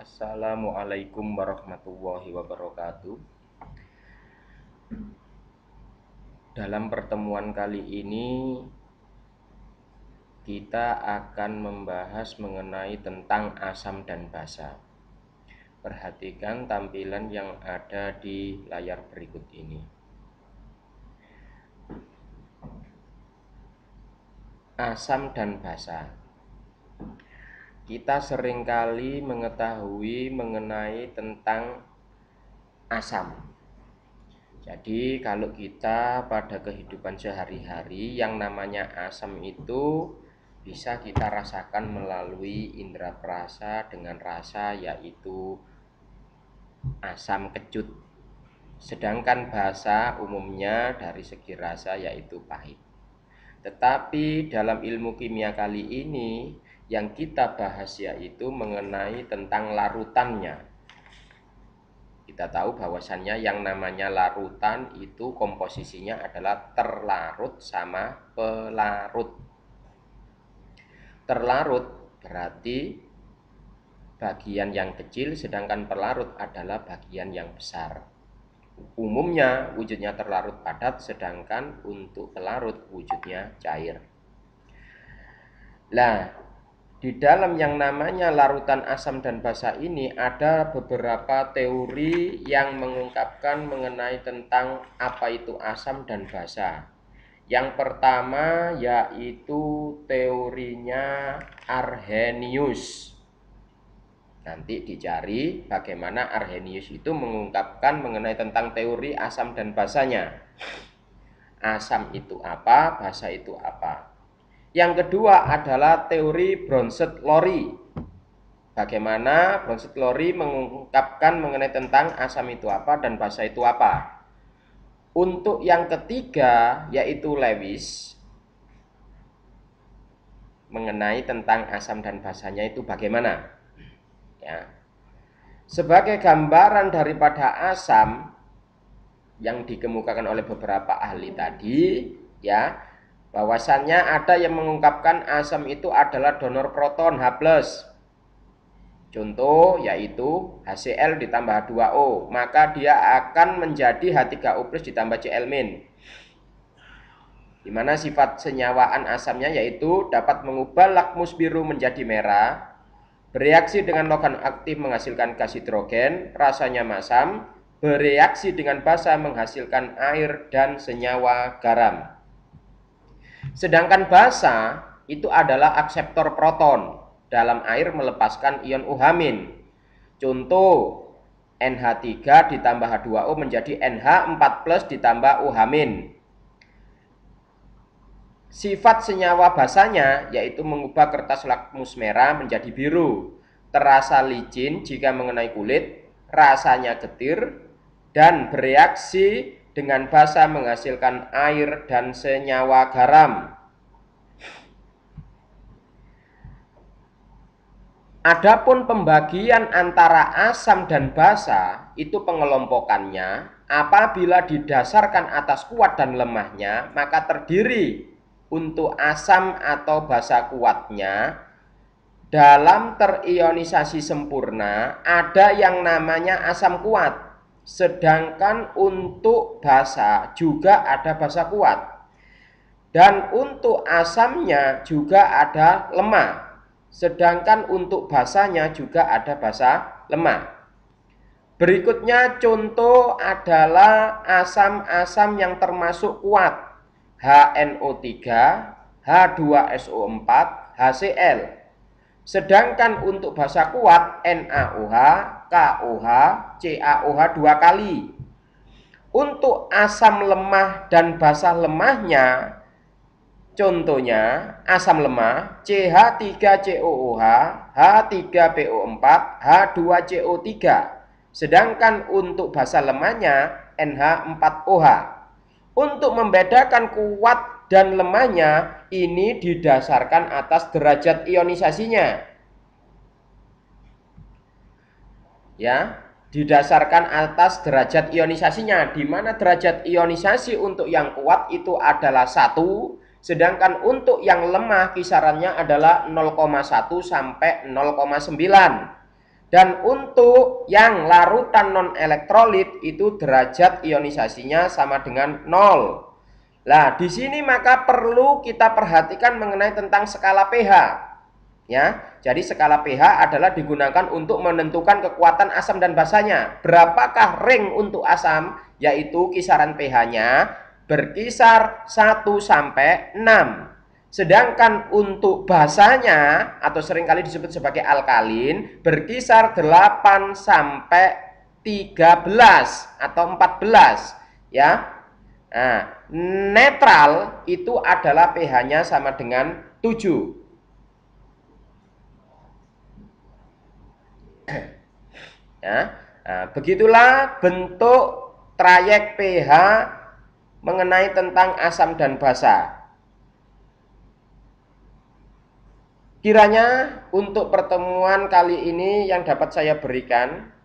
Assalamualaikum warahmatullahi wabarakatuh. Dalam pertemuan kali ini kita akan membahas mengenai tentang asam dan basa. Perhatikan tampilan yang ada di layar berikut ini. Asam dan basa. Kita seringkali mengetahui mengenai tentang asam. Jadi kalau kita pada kehidupan sehari-hari yang namanya asam itu bisa kita rasakan melalui indera perasa dengan rasa yaitu asam kecut. Sedangkan basa umumnya dari segi rasa yaitu pahit. Tetapi dalam ilmu kimia kali ini yang kita bahas yaitu mengenai tentang larutannya. Kita tahu bahwasannya yang namanya larutan itu komposisinya adalah terlarut sama pelarut. Terlarut berarti bagian yang kecil, sedangkan pelarut adalah bagian yang besar. Umumnya wujudnya terlarut padat, sedangkan untuk pelarut wujudnya cair. Nah, di dalam yang namanya larutan asam dan basa ini ada beberapa teori yang mengungkapkan mengenai tentang apa itu asam dan basa. Yang pertama yaitu teorinya Arrhenius. Nanti dicari bagaimana Arrhenius itu mengungkapkan mengenai tentang teori asam dan basanya. Asam itu apa, basa itu apa. Yang kedua adalah teori Bronsted-Lowry. Bagaimana Bronsted-Lowry mengungkapkan mengenai tentang asam itu apa dan basa itu apa. Untuk yang ketiga yaitu Lewis, mengenai tentang asam dan basanya itu bagaimana. Ya. Sebagai gambaran daripada asam yang dikemukakan oleh beberapa ahli tadi, ya, bahwasannya ada yang mengungkapkan asam itu adalah donor proton H+. Contoh yaitu HCl ditambah H2O, maka dia akan menjadi H3O+ ditambah Cl-. Di mana sifat senyawaan asamnya yaitu dapat mengubah lakmus biru menjadi merah, bereaksi dengan logam aktif menghasilkan gas hidrogen, rasanya masam, bereaksi dengan basa menghasilkan air dan senyawa garam. Sedangkan basa itu adalah akseptor proton, dalam air melepaskan ion UH-. Contoh NH3 ditambah H2O menjadi NH4+ ditambah UH-. Sifat senyawa basanya yaitu mengubah kertas lakmus merah menjadi biru, terasa licin jika mengenai kulit, rasanya getir, dan bereaksi dengan basa menghasilkan air dan senyawa garam. Adapun pembagian antara asam dan basa itu pengelompokannya apabila didasarkan atas kuat dan lemahnya, maka terdiri untuk asam atau basa kuatnya dalam terionisasi sempurna ada yang namanya asam kuat, sedangkan untuk basa juga ada basa kuat, dan untuk asamnya juga ada lemah, sedangkan untuk basanya juga ada basa lemah. Berikutnya contoh adalah asam-asam yang termasuk kuat, HNO3, H2SO4, HCl. Sedangkan untuk basa kuat NaOH, KOH, CaOH 2 kali. Untuk asam lemah dan basa lemahnya, contohnya asam lemah CH3COOH, H3PO4, H2CO3. Sedangkan untuk basa lemahnya NH4OH. Untuk membedakan kuat dan lemahnya ini didasarkan atas derajat ionisasinya. Ya, didasarkan atas derajat ionisasinya, di mana derajat ionisasi untuk yang kuat itu adalah 1, sedangkan untuk yang lemah kisarannya adalah 0,1 sampai 0,9. Dan untuk yang larutan non-elektrolit itu derajat ionisasinya sama dengan 0. Nah, di sini maka perlu kita perhatikan mengenai tentang skala pH. Ya, jadi skala pH adalah digunakan untuk menentukan kekuatan asam dan basanya. Berapakah ring untuk asam? Yaitu kisaran pH-nya berkisar 1 sampai 6. Sedangkan untuk basanya atau seringkali disebut sebagai alkalin berkisar 8 sampai 13 atau 14 ya. Nah, netral itu adalah pH-nya sama dengan 7. Ya. Nah, begitulah bentuk trayek pH mengenai tentang asam dan basa. Kiranya untuk pertemuan kali ini yang dapat saya berikan,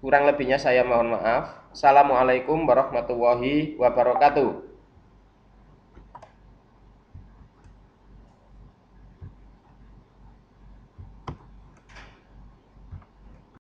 kurang lebihnya saya mohon maaf. Assalamualaikum warahmatullahi wabarakatuh.